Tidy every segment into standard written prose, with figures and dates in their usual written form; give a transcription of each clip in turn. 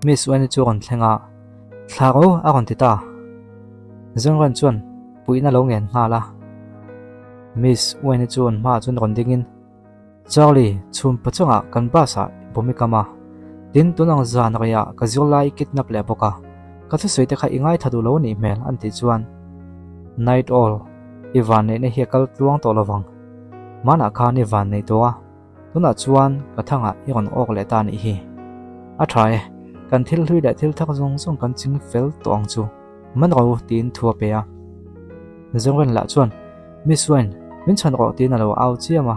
Miss Wen chu kon thlenga thlaro a kon tita zangran chuan puina lo ngen nga la Miss Wen chuan ma chun kon dingin Charlie chum pachanga kan basa bomikama tin tunang zan ria ka zolai kidnap le boka ka thu soite kha ingai thadu lo ni mel an ti chuan night all ivan ne hekal tuang to lawang mana kha ni van nei towa tuna chuan ka thanga iron ok le ta ni hi a thai kan thil hlui da thil thak zong zong kan ching fel tong chu man ro tin thua pe a zongren la chuan Miss Wen min chan ro tin alo au chiama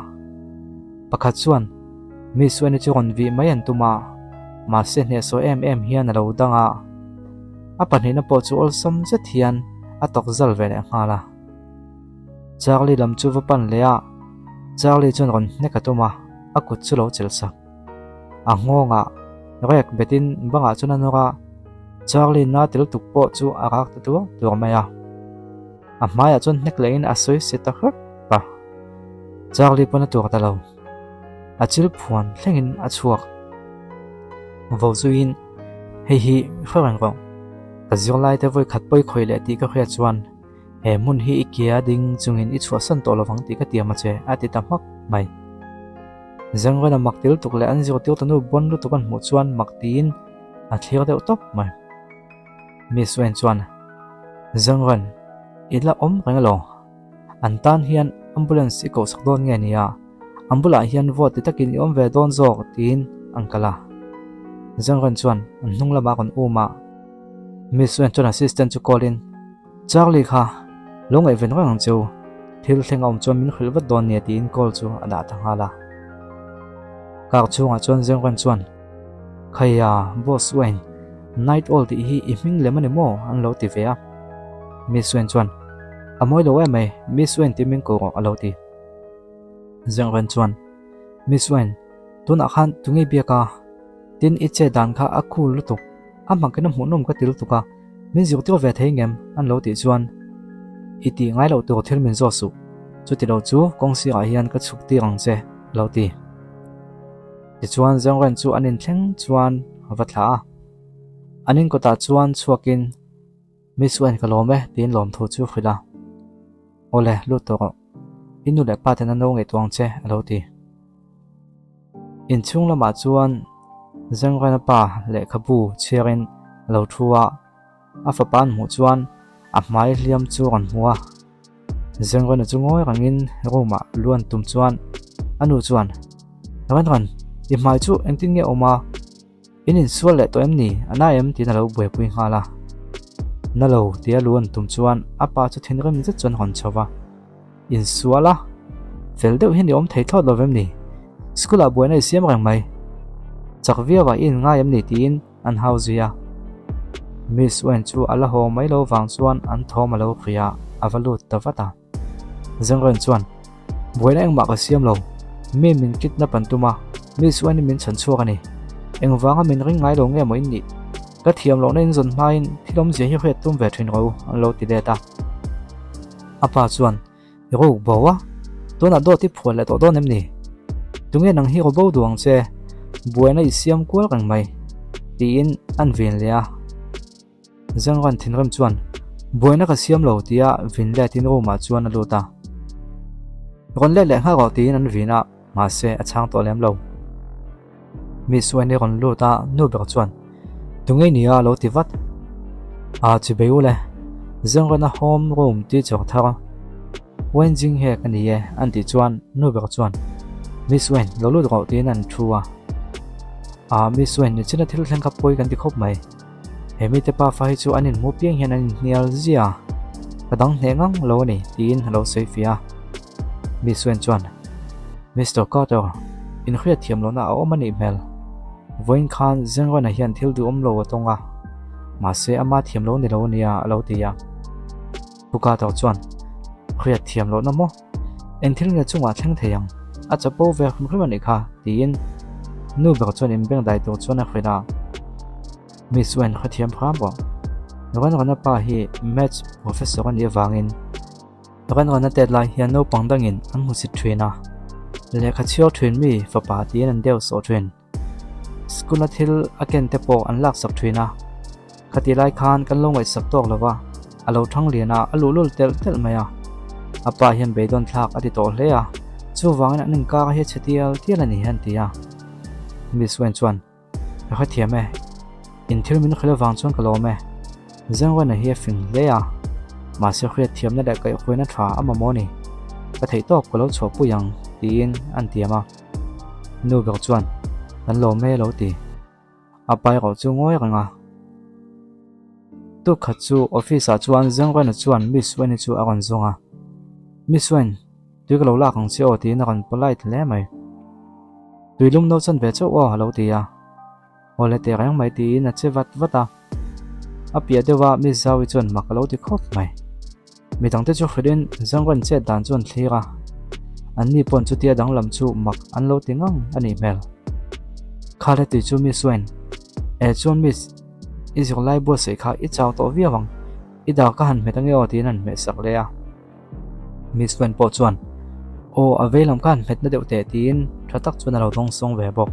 pakhat chuan Miss Wen chu kon vi mai an tuma ma se ne so em hian alo danga a panhina po chu ol som che thian a tok zal ve le ngala Charlie lam chu va pan le a Charlie chun ron ne ka tuma a kut chu lo chel sak a ngonga rek betin banga chuna noga Charlie na tel tuk po chu a rak tu tur maya a maya chun nek lein a soi se ta khak pa Charlie pona tur ta lo a chil phuan thlengin a chuak vo zuin hei hi kharan ro ka zolai te voi khat poi khoi le ti ka khia chuan he mun hi ikia ding chungin i chua san to lawang ti ka tiama che ati tamak mai zangwana maktil tuk le an zirtirtu tanu bon lu tukan mu chuan maktin a thlir deuh top mai Miss Wen chuan zangwan ila rengalo an tan hian ambulance i ko sak don nge nia ambula hian vote takin i ve don zok tin angkala zangwan chuan an hnunglama kon uma Miss Wen chuan assistant chu callin Charlie kha longai ven rang chu thil thlengom chuan min khilvat don ne tin call chu ada thangala kar chunga chuan zengwan chuan khaya boss Wen night all ti hi iming lemani mo an lo ti vea Miss Wen chuan amoi lo mai Miss Wen ti min ko alo ti zengwan chuan Miss Wen tuna khan tungi biaka tin iche dan kha akul lutuk amang kana hmunom ka til tuka min zirtir ve theingem an lo ti chuan iti ngai lo tur thil min zo su chuti lo chu kongsi a hian ka chukti rang che lo ti ti chuan zangran chu anin thleng chuan vathla anin ko ta chuan chuakin Miss Wen ka lome tin lawmthu chu khila ole lu to inu le pa ten no nge tuang che lo ti in chung lama chuan zangran pa le khabu cherin lo thuwa afapan mu chuan a mai hliam chu kan huwa zangran chu ngoi rangin roma luan tum chuan anu chuan ran i mai chu engtin nge oma inin sual le to emni ana em tin alo bwe pui ngala nalo tia luan tum chuan apa chu thinrem je chon hon chawa in suala fel deuh hin om thei thot lovem ni skula buena siam rang mai chakvia wa in nga em ni tin an hausia Miss Wen chu ala ho mai lo wang chuan an thom alo khria avalut tawata zangran chuan buena eng ma ka siam lo me min kitna pantuma Miss Wen min chan chuak ani eng wanga min ring ngai lo nge mo in ni ka thiam lo nen zon main thilom je hi khet tum ve thin ro an lo ti deta apa chuan ro bowa tona do ti phol le to don em ni tunge nang hi ro bo duang che buena i siam kwal kang mai tin an vin le a zangwan thinram chuan buena ka siam lo tia vin le tin ro ma chuan aluta ron le le ha ro tin an vina ma se achang to lem lo Miss Wen ni ron luta nu ber chuan tungei nia lo ti vat a chi beule zangwan a home room ti chok thara wen jing he kan ye an ti chuan nu ber chuan Miss Wen lo lu ro tin an thuwa a Miss Wen ni china thil thleng ka poi kan ti khop mai hemi te pa fa hi chu anin mu piang hian an nial zia kadang hengang lo ni tin lo sefia Miss Wen chuan Mr. Carter in khriat thiam lo na o mani mel voin khan zengwana hian thil du lo atonga ma se ama thiam lo ni lo nia lo tia puka to chuan khriat thiam lo na mo en thil nge chunga thleng theyang a chapo ve khum ni kha tin nu ber chuan in beng dai to chuan a khina Miss Wen kha thiam kham bo ran pa hi match professor ani avangin ran te lai hian no pangdangin an hu si thina le kha chio thrin mi fa pa ti an deu so thrin skula thil aken te po an lak sak thina khati lai khan kan lo ngai sak tok lawa alo thang liana alulul tel tel maya apa hian beidon thlak ati to hle a chu wangin anin ka he chetial tial ani han tia Miss Wen chuan kha thiame in thil min khela wang chuan kalo me zangwa na hi fin le a ma se khre thiam na da kai khoina tha ama moni ka thei tok ko lo chho pu yang tin an tiama nu bek chuan an lo me lo ti apai ro chu ngoi ranga tu kha chu office a chuan zangwa na chuan Miss Wen chu aron zonga Miss Wen tu ka lo la khang che o ti na kan polite le mai tuilum no chan ve chu o halo ti ya ole te rang mai ti na che vat vata apia dewa mi zawi chon makalo ti khop mai mi tang te chu khredin zangwan che dan chon thira anni pon chu tia dang lam chu mak an lo tingang ani mel khale ti chu mi suen e chon mis is your life bo se kha I chaw to wiawang I da ka han metang yo ti nan me sak le a mi suen po chuan o avelam kan met na deuh te tin thatak chuan alo dong song ve bok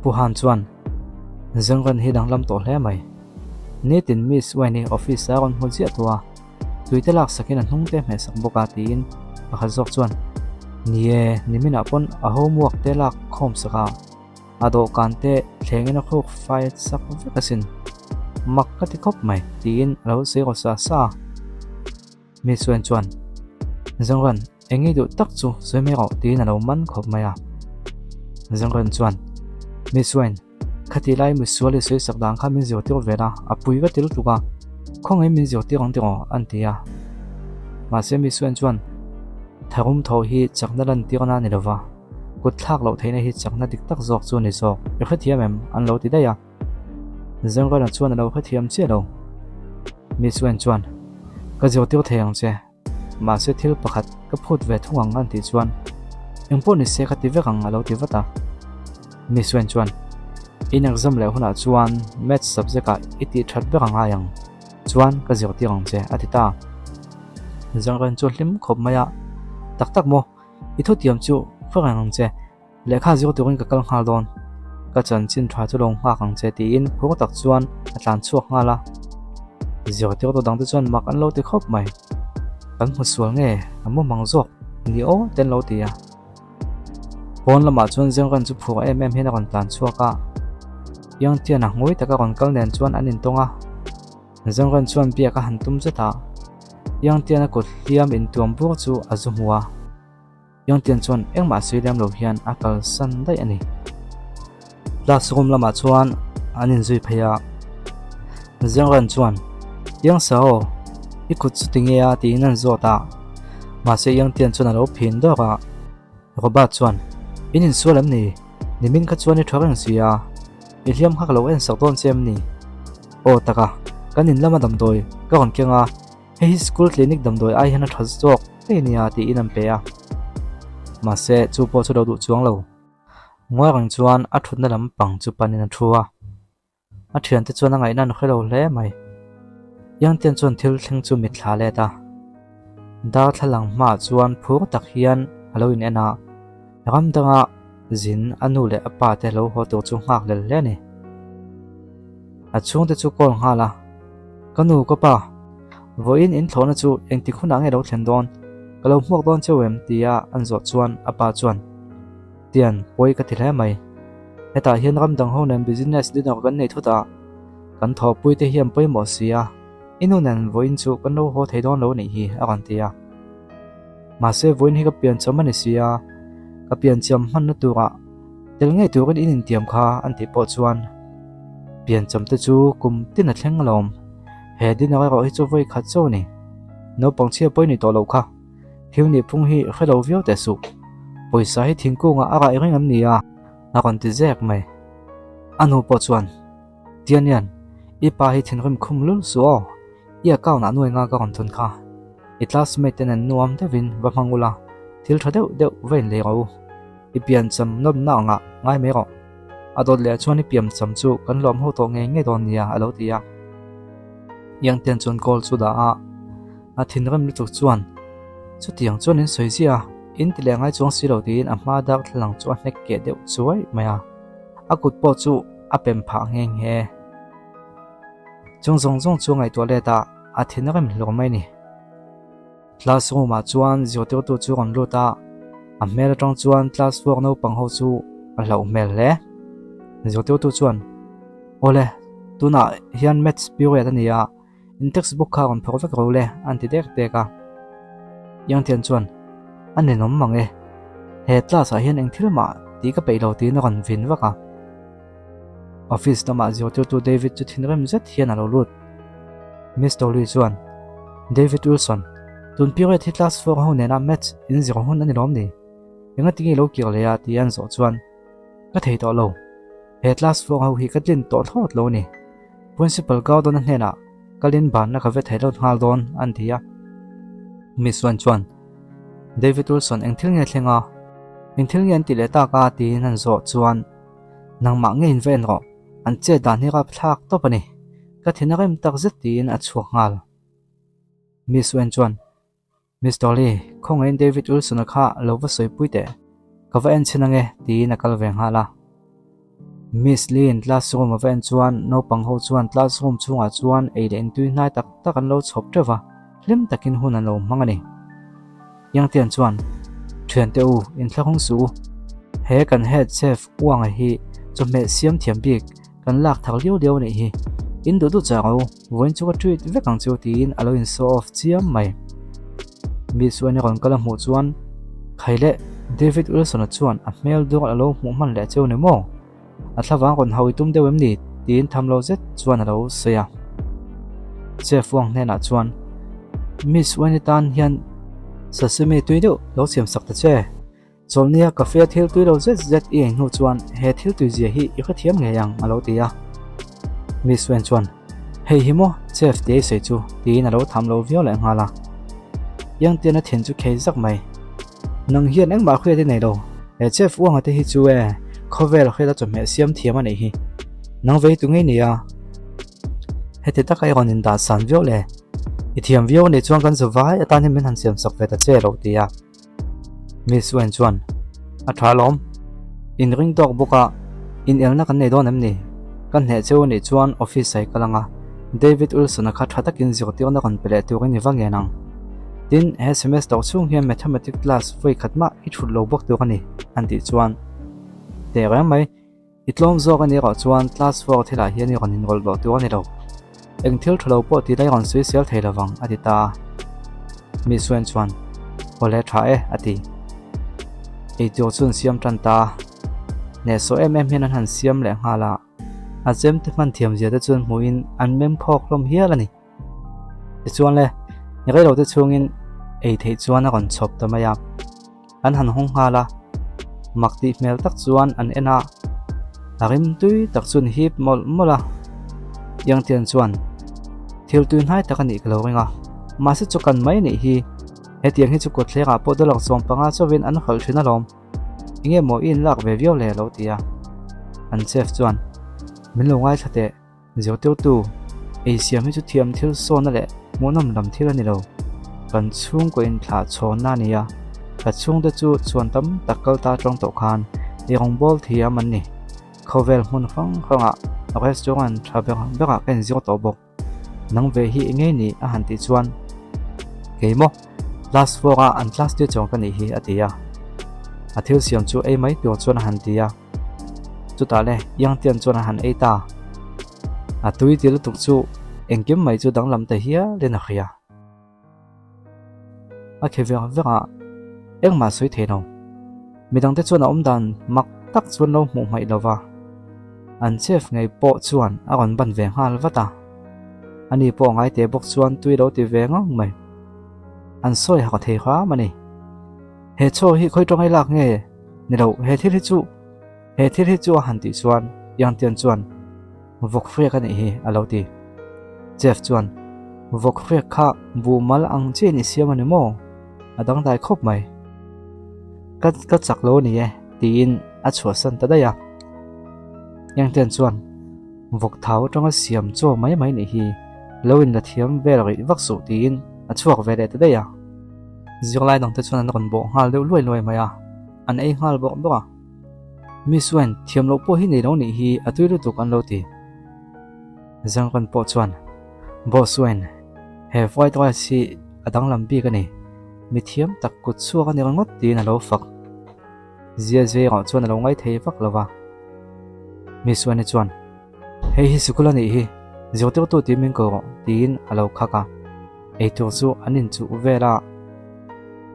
pu han chuan zangwan hi dang lam to hle mai nitin Miss Weni office a ron hmul zia tua tuite lak sakin an hnungte me sak boka tin pakha zok chuan nie nimina pon a homework te lak khom saka ado kante thlengena khok file sak vekasin makka ti khop mai tin alo se ko sa Miss Wen chuan zangwan engi du tak chu soime ro tin alo man khop maya zangwan chuan Miss Wen khati lai mu suali soi sak dang kha min zio tir vera apui ga til tuka khong ai min zio tirang tiro an tia ma se Miss Wen chuan tharum tho hi chakna lan tirna ni lova kut thak lo theina hi chakna dik tak zok chu ni zok e khathiam em an lo ti da ya zangwan chuan alo khathiam che lo Miss Wen chuan ka zio tir theyang che ma se thil pakhat ka phut ve thungang an ti chuan engpo ni se khati ve kang alo ti vata Miss Wen chuan in exam le huna chuan math subject a iti that be ranga yang chuan ka zir ti rang che atita zangran chu hlim khop maya tak tak mo I thu tiam chu phang che lekha zir turin ka kal hal don ka chan chin thwa chu long ha kang che ti in phu tak chuan atlan chuak nga la zir ti to dang te chuan mak an lo ti khop mai kan mu sual nge amo mangzok ni o ten lo ti ya pon lama chuan zangran chu phu em hena kan plan chuaka yang tian a ngoi taka ron kal nen chuan anin tonga zangran chuan bia ka hantum chata yang tian a ko hliam in tuam bur chu azumwa yang tian chuan engma suilam lo hian akal san dai ani classroom lama chuan anin zui phaya zangran chuan yang sao ikut chutingia ti nan zota ma se yang tian chuan alo phin do ka roba chuan inin sualam ni nimin ka chuan ni thorang sia Iliam hak lo en sakton chem ni o taka kanin lama damdoi ka ron kenga he school clinic damdoi ai hana thaz chok te nia ti inam pe a ma se chu po chu do du chuang lo ngoi rang chuan a thutna lam pang chu panin a thuwa a thian te chuan ngai nan khelo hle mai yang ten chuan thil thleng chu mi thla le ta da thlalang ma chuan phur tak hian alo in ena ram danga zin anu le apa te lo ho to chu ngak le le ni a chung te chu kol nga la kanu ko pa voin in thlona chu engti khuna nge lo thlen don kalo hmok don chewem tia an zo chuan apa chuan tian poi ka thile mai eta hian ram dang ho nan business dinner kan nei thuta kan tho pui te hiam poi mo sia inu nan voin chu kan lo ho thei don lo ni hi akan tia ma se voin hi ka pian chamani sia ka pian cham man na tura tel ngai tu kan in tiam kha an ti po chuan pian cham te chu kum tin a thleng lom he din a ro hi chu voi kha chu ni no pang chia poi ni to lo kha hiu ni phung hi khelo viau te su poisa hi thingkunga ara ring am nia na kon ti zek mai anu po chuan tianian ipa hi thinrim khum lul su o ia kaw na nuai nga ka kon thun kha I classmate ten an nuam devin va mangula thil thadeu deu vein le ro I pian cham nom na nga ngai me ro adot le chuan I piam cham chu kan lom ho to nge nge don nia alo tia yang ten chon kol chu da a thinrem lu tuk chuan chu tiang chuan in soizia in ti le ngai chuang si lo tin a ma dak thlang chuan nek ke deuh chuai maya akut po chu apem pha ngeng he zong chu ngai to le ta athina kam lo mai ni classroom ma chuan zirtirtu chu ron luta a mel atang chuan class 4 no pang ho chu a lo mel le zirtirtu chuan ole tuna hian maths period ania in textbook kha ron phok vek ro le anti dek teka yang tian chuan an nom mangi he class a hian eng thil ma ti ka peilo ti na kan vin waka office tama zirtirtu David chu thinrem zet hian alo lut Miss Dolly chuan David Wilson tun period hi class 4 ho nena maths in zero hun ani rom ni enga tingi lo kir le ya ti an zo chuan ka thei to lo he class 4 ho hi ka tlin to thot lo ni principal ka don hena kalin ban na ka ve thei lo ngal don an thia Miss Wan chuan David Wilson eng thil nge thlenga eng thil nge ti le ta ka ti nan zo chuan nang ma nge in ven ro an che dan hi ka thlak to pani ka thina rem tak zet tin a chuak ngal Miss Wan chuan Miss Dolly khong ein David Wilson kha lo va soi puite ka va en chinange ti na kal veng hala Miss Lin classroom of en chuan no pang ho chuan classroom chunga chuan ei len tu nai tak tak an lo chhop trewa lim takin hun an lo mangani yang tian chuan thuen te u in thlakong su he kan head chef wang hi chome siam thiam bik kan lak thak liu ni hi in du chao voin chu ka treat vekang chu tin alo in show off chiam mai Miss Wan ron kala mu chuan khaile David Wilson chuan a mel do alo mu man le cheu ni mo a thlawang kon hawi tum deuem ni tin thamlo zet chuan alo seya chef wang hena chuan Miss Wan tan hian sasimi tuidu lo siam sakta che chomnia cafe thil tuilo zet e nu chuan he thil tu zia hi i kha thiam nge yang alo tia Miss Wan chuan hei himo chef te sei chu tin alo thamlo viol ang hala yang tiana thian chu khei zak mai nang hian eng ma khwe te nei lo he chef wang ate hi chu e khovel khela chome siam thiam ani hi nang vei tu ngei nia hete takai ron in da san viol le i thiam viol ne chuan kan zawai atan hi min han siam sak ve ta che lo tia Miss Wan chuan a thalom in ring dog boka in elna kan nei don am ni kan he cheu ni chuan office sai kalanga David Wilson a kha thatakin zirtir na kan pele turin ni wangenang tin he semester chung hian mathematics class voi khatma i thut lo bok tu kani anti chuan te ra mai itlom zo kan ni ro chuan class 4 thila hian ni ron in rol do tu ani lo eng thil thlo po ti lai ron social theilawang adita Miss Wan chuan ole tha e ati ei tu chun siam tanta ne so em hian han siam le hala a chem te man thiam zia te chun muin an mem phok lom hial ani ti chuan le ngai lo te chungin ei thei chuan a kon chhop ta maya an han hong hala makti mel tak chuan an ena arim tui tak chun hip mol mola yang tian chuan thil tuin hai takani kalo ringa ma se chukan mai ni hi hetiang hi chu ko thleka po dolak chom panga chawin an khal thina lom inge mo in lak ve viol le lo tia an chef chuan min lo ngai thate zirtirtu Asia mi chu thiam thil so na le monam lam thil ani lo kan chung ko in thla chon na nia ka chung te chu chuan tam takal ta tong to khan e rong bol thia man ni khovel mun phang khanga restaurant thabeng beka ken zio to bok nang ve hi nge ni a han ti chuan keimo last four an class te chong kan hi atia athil siam chu ei mai to chuan han tia chu ta le yang tian chuan han ei ta atui til tuk chu engkem mai chu dang lam ta hia le na khia a khever vera eng ma soi the no midang te chuan om dan mak tak chuan lo mu mai lova an chef ngai po chuan a ron ban ve hal wata ani po ngai te bok chuan tui lo ti ve ngong mai an soi ha thei kha mani he cho hi khoi tong ai lak nge ni lo he thil hi chu han ti chuan yang tian chuan vok fre kan hi alo ti chef chuan vok fre kha bu mal ang che ni siam ani mo adang dai khop mai ka chak lo ni e tin a chho san ta da ya yang tian chuan vok thau tong siam cho mai mai ni hi loin la thiam ve ri vak su tin a chuak ve le ta da ya zirlai dang te chuan an ron bo hal deuh loi maya an ei hal bo Miss Wen thiam lo po hi nei lo ni hi atui lu tuk an lo ti zang kan po chuan boss Wen he vai toy si adang lam bi ka ni mi thiam tak kut chu ka ni ngot ti na lo fak zia zia ngọ chuan lo ngai thei fak lova Miss Wen chuan he hi sukula ni hi zirtirtu ti min ko tin alo khaka ei tur chu anin chu vela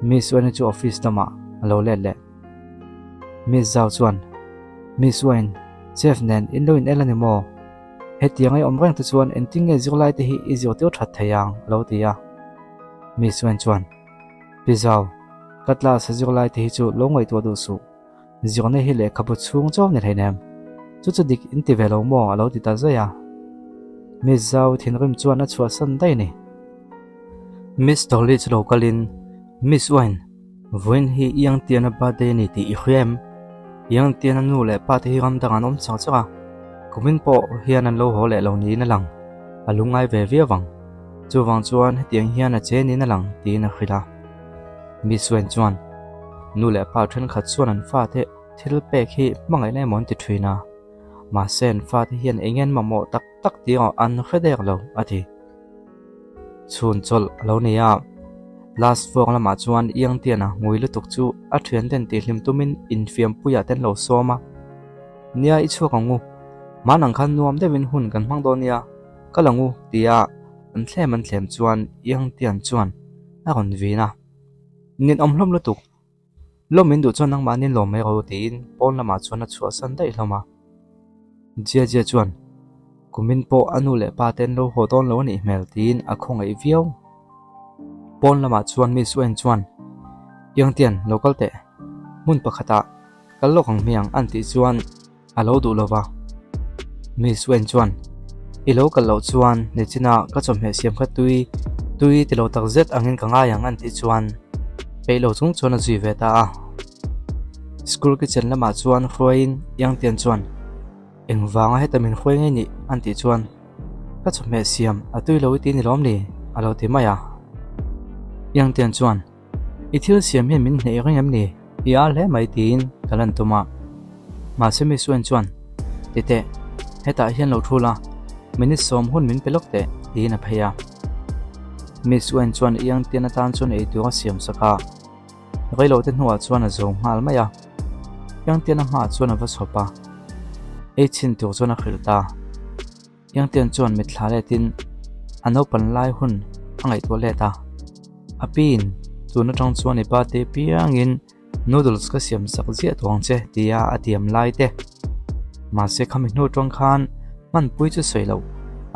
Miss Wen chu office tama alo le le Miss Zhao chuan Miss Wen chef nen in lo in elani mo he tiang ai omrang tu chuan enting e zirlai te hi izirtir that thayang lo tia Miss Wen chuan Pizao katla sa zirlai te hi chu lo ngoi tu du su zirne hi le khapu chung chaw ne thainem chu chu dik in ti velo mo alo ti ta zaya Miss Zhao thin rim chuan a chua san dai ni Miss Dolly chu lokalin Miss Wen Vuen hi yang tiana ba de ni ti i khem yang tiana nu le pa te hi ram dang anom chang changa kumin po hian an lo ho le lo ni na lang alungai ve ve wang chu wang chuan tiang hian a che ni na lang ti na khila Miss Wen chuan nu le pa then khat chuan an fa te thil pe khi mangai le mon ti thina ma sen fa te hian engen ma mo tak tak ti an khredek lo athi chun chol lo ni ya last for lama chuan yang tiana ngui lu tuk chu a thian den ti hlim tumin infiam puya ten lo soma nia I chu kangu manang khan nuam devin hun kan mang do nia kalangu tia an thlem chuan yang tian chuan a ron vina nin omhlom lu tuk lomin du chuan nang manin lo me ro tin pon lama chuan a chua san dai hloma jia jia chuan kumin po anu le pa ten lo ho ton lo ni mel tin a khong ei viau pon lama chuan Miss Wen chuan yang tian local te mun pakhata kalokang miang anti chuan alo du lova Miss Wen chuan I local lo chuan ne china ka chom he siam kha tui ti lo tak zet angin ka nga yang anti chuan pe lo chung chuan a zui ve ta school ki chen lama chuan khroin yang tian chuan engwanga hetamin khoi nge ni anti chuan ka chom he siam atui lo ti ni lom ni alo ti maya yang tian chuan I thil siam hian min nei reng em ni ya le mai tin kalan tuma ma se Miss Wen chuan tete heta hian lo thula minit som hun min pelok te tin a phaya Miss Wen chuan yang tian atan chuan ei tu siam saka reilo te hnuwa chuan a zo ngal maya yang tian a ma chuan a va sopa ei chin tu chuan a khilta yang tian chuan mit thla le tin ano pan lai hun angai to le ta apin tuna tang chuan I pa te piangin noodles ka siam sak zia tuang che tia atiam lai te ma se khami nu tong khan man pui chu soilo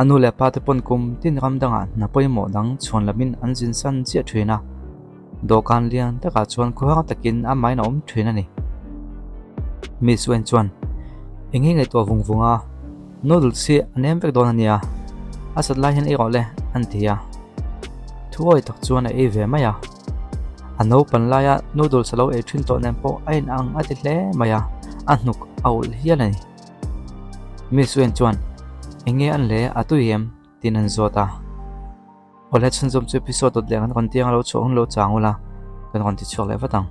anu le pa te pon kum tin ram danga na poimo dang chuan lamin anjin san chia thina dokan lian taka chuan khuang takin a mai na om thina ni Miss Wen chuan engi ngai to vungvunga noodles si anem vek don ania asat lai hian e ro le an tia thuai tak chuan a e ve maya ano pan laya noodles lo e thin to nem po ain ang ati hle maya anuk aul hialani Miss Wen chuan enge an le atuyem tinan zota ole chunjom chu episode dot lengan kon tiang lo chong lo changula kan kon ti chok le watang